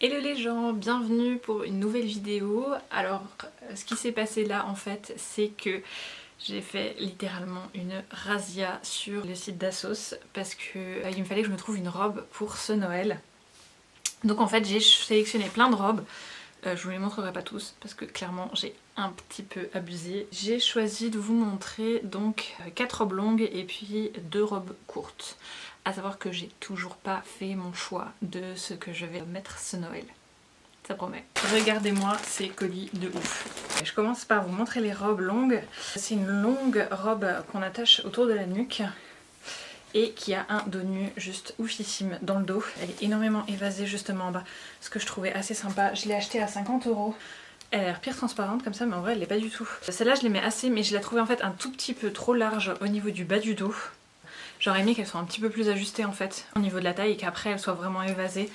Hello les gens, bienvenue pour une nouvelle vidéo. Alors ce qui s'est passé là en fait c'est que j'ai fait littéralement une razzia sur le site d'Assos parce que il me fallait que je me trouve une robe pour ce Noël. Donc en fait j'ai sélectionné plein de robes. Je vous les montrerai pas tous parce que clairement j'ai un petit peu abusé. J'ai choisi de vous montrer donc 4 robes longues et puis 2 robes courtes. À savoir que j'ai toujours pas fait mon choix de ce que je vais mettre ce Noël. Ça promet. Regardez-moi ces colis de ouf. Je commence par vous montrer les robes longues. C'est une longue robe qu'on attache autour de la nuque et qui a un dos nu juste oufissime dans le dos. Elle est énormément évasée justement en bas, ce que je trouvais assez sympa. Je l'ai achetée à 50 €. Elle a l'air pire transparente comme ça, mais en vrai elle l'est pas du tout. Celle-là je l'aimais assez, mais je la trouvais en fait un tout petit peu trop large au niveau du bas du dos. J'aurais aimé qu'elle soit un petit peu plus ajustée en fait au niveau de la taille et qu'après elle soit vraiment évasée.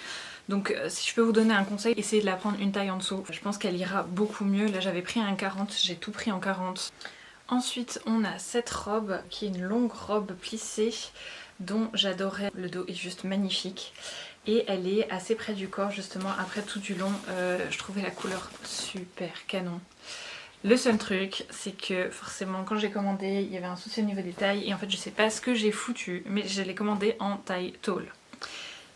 Donc si je peux vous donner un conseil, essayez de la prendre une taille en dessous. Je pense qu'elle ira beaucoup mieux. Là j'avais pris un 40, j'ai tout pris en 40. Ensuite on a cette robe qui est une longue robe plissée dont j'adorais. Le dos est juste magnifique. Et elle est assez près du corps justement après tout du long. Je trouvais la couleur super canon. Le seul truc, c'est que forcément quand j'ai commandé, il y avait un souci au niveau des tailles et en fait je sais pas ce que j'ai foutu, mais je l'ai commandé en taille tall.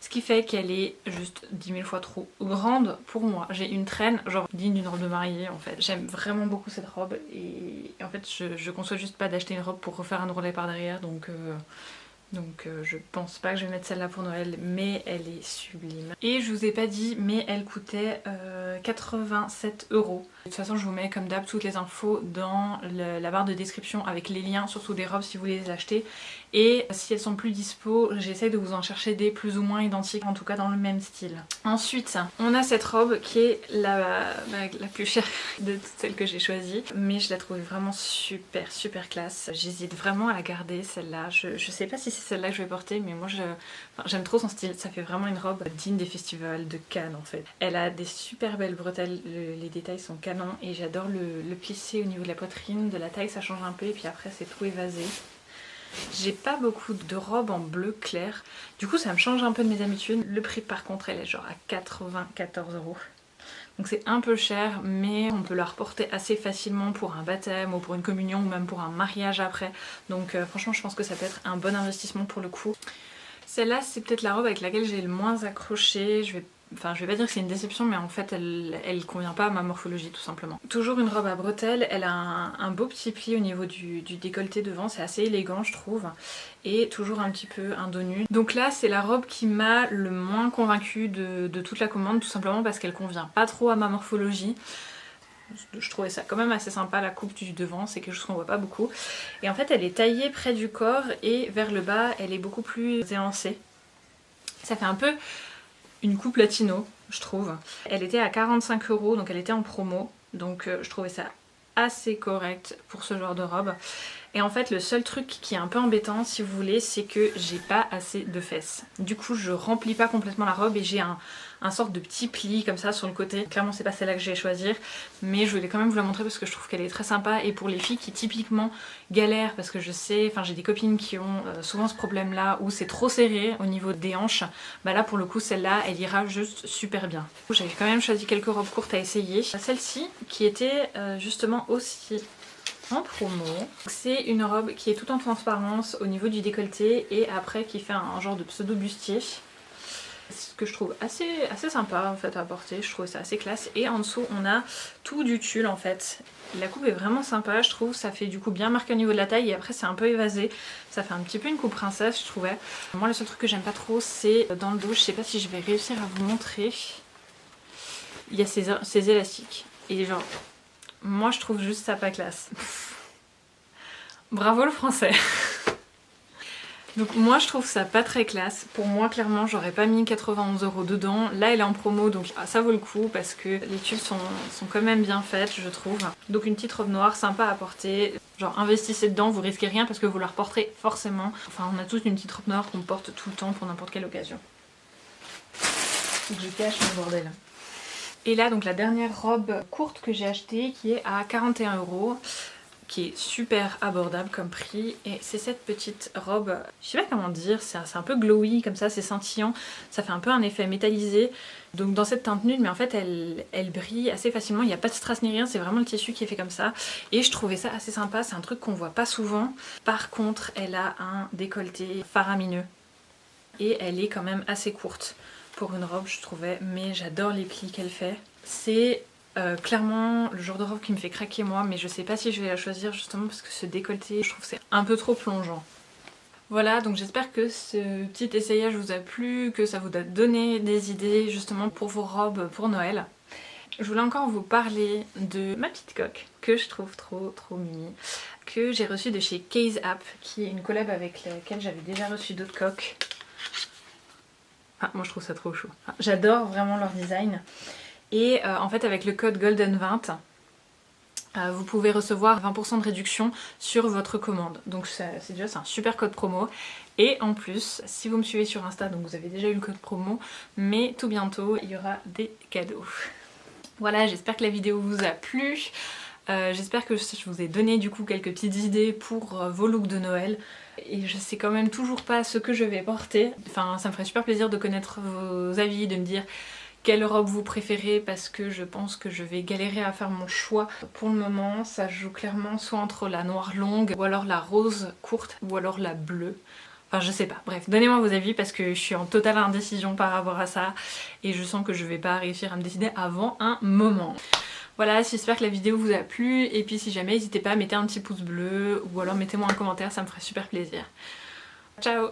Ce qui fait qu'elle est juste 10 000 fois trop grande pour moi. J'ai une traîne, genre digne d'une robe de mariée en fait. J'aime vraiment beaucoup cette robe et en fait je conçois juste pas d'acheter une robe pour refaire un ourlet par derrière donc je pense pas que je vais mettre celle-là pour Noël, mais elle est sublime. Et je vous ai pas dit, mais elle coûtait 87 €. De toute façon, je vous mets comme d'hab toutes les infos dans la barre de description avec les liens, surtout des robes si vous voulez les acheter. Et si elles sont plus dispo, j'essaie de vous en chercher des plus ou moins identiques, en tout cas dans le même style. Ensuite, on a cette robe qui est la plus chère de toutes celles que j'ai choisies, mais je la trouvais vraiment super classe. J'hésite vraiment à la garder celle-là. Je sais pas si c'est celle-là que je vais porter, mais moi j'aime trop son style. Ça fait vraiment une robe digne des festivals de Cannes en fait. Elle a des super belles bretelles, les détails sont canons et j'adore le plissé au niveau de la poitrine, de la taille ça change un peu et puis après c'est tout évasé. J'ai pas beaucoup de robes en bleu clair, du coup ça me change un peu de mes habitudes. Le prix par contre elle est genre à 94 €. Donc c'est un peu cher, mais on peut la reporter assez facilement pour un baptême ou pour une communion ou même pour un mariage après. Donc franchement je pense que ça peut être un bon investissement pour le coup. Celle-là c'est peut-être la robe avec laquelle j'ai le moins accroché. Je vais pas dire que c'est une déception, mais en fait elle convient pas à ma morphologie tout simplement. Toujours une robe à bretelles, elle a un beau petit pli au niveau du décolleté devant, c'est assez élégant je trouve. Et toujours un petit peu un dos nu. Donc là c'est la robe qui m'a le moins convaincue de toute la commande, tout simplement parce qu'elle convient pas trop à ma morphologie. Je trouvais ça quand même assez sympa, la coupe du devant, c'est quelque chose qu'on voit pas beaucoup. Et en fait elle est taillée près du corps et vers le bas elle est beaucoup plus élancée. Ça fait un peu une coupe latino, je trouve. Elle était à 45 €, donc elle était en promo. Donc je trouvais ça assez correct pour ce genre de robe. Et en fait le seul truc qui est un peu embêtant si vous voulez, c'est que j'ai pas assez de fesses. Du coup je remplis pas complètement la robe et j'ai un sorte de petit pli comme ça sur le côté. Clairement c'est pas celle-là que je vais choisir, mais je voulais quand même vous la montrer parce que je trouve qu'elle est très sympa. Et pour les filles qui typiquement galèrent, parce que je sais, enfin j'ai des copines qui ont souvent ce problème là où c'est trop serré au niveau des hanches, bah là pour le coup celle-là elle ira juste super bien. J'avais quand même choisi quelques robes courtes à essayer. Celle-ci qui était justement aussi en promo. C'est une robe qui est toute en transparence au niveau du décolleté et après qui fait un genre de pseudo bustier. Ce que je trouve assez sympa en fait à porter, je trouve ça assez classe. Et en dessous on a tout du tulle en fait. La coupe est vraiment sympa je trouve, ça fait du coup bien marqué au niveau de la taille et après c'est un peu évasé. Ça fait un petit peu une coupe princesse je trouvais. Moi le seul truc que j'aime pas trop c'est dans le dos, je sais pas si je vais réussir à vous montrer. Il y a ces élastiques et genre moi je trouve juste ça pas classe. Bravo le français. Donc moi je trouve ça pas très classe. Pour moi clairement j'aurais pas mis 91 € dedans. Là elle est en promo donc ça vaut le coup parce que les tulles sont quand même bien faites je trouve. Donc une petite robe noire sympa à porter. Genre investissez dedans, vous risquez rien parce que vous la reporterez forcément. Enfin on a tous une petite robe noire qu'on porte tout le temps pour n'importe quelle occasion. Faut que je cache mon bordel. Et là donc la dernière robe courte que j'ai achetée qui est à 41 €. qui est super abordable comme prix, et c'est cette petite robe, je sais pas comment dire, c'est un peu glowy comme ça, c'est scintillant, ça fait un peu un effet métallisé, donc dans cette teinte nude, mais en fait elle brille assez facilement, il n'y a pas de strass ni rien, c'est vraiment le tissu qui est fait comme ça, et je trouvais ça assez sympa, c'est un truc qu'on voit pas souvent. Par contre elle a un décolleté faramineux, et elle est quand même assez courte pour une robe je trouvais, mais j'adore les plis qu'elle fait. C'est clairement le genre de robe qui me fait craquer moi, mais je sais pas si je vais la choisir justement parce que ce décolleté, je trouve que c'est un peu trop plongeant. Voilà, donc j'espère que ce petit essayage vous a plu, que ça vous a donné des idées justement pour vos robes pour Noël. Je voulais encore vous parler de ma petite coque que je trouve trop mimi, que j'ai reçue de chez Case App, qui est une collab avec laquelle j'avais déjà reçu d'autres coques. Ah, moi je trouve ça trop chou. J'adore vraiment leur design. Et en fait avec le code GOLDEN20, vous pouvez recevoir 20% de réduction sur votre commande. Donc c'est un super code promo. Et en plus, si vous me suivez sur Insta, donc vous avez déjà eu le code promo, mais tout bientôt il y aura des cadeaux. Voilà, j'espère que la vidéo vous a plu. J'espère que je vous ai donné du coup quelques petites idées pour vos looks de Noël. Et je sais quand même toujours pas ce que je vais porter. Enfin, ça me ferait super plaisir de connaître vos avis, de me dire quelle robe vous préférez, parce que je pense que je vais galérer à faire mon choix. Pour le moment, ça joue clairement soit entre la noire longue, ou alors la rose courte, ou alors la bleue. Enfin je sais pas, bref, donnez-moi vos avis parce que je suis en totale indécision par rapport à ça et je sens que je vais pas réussir à me décider avant un moment. Voilà, j'espère que la vidéo vous a plu, et puis si jamais, n'hésitez pas à mettre un petit pouce bleu ou alors mettez-moi un commentaire, ça me ferait super plaisir. Ciao!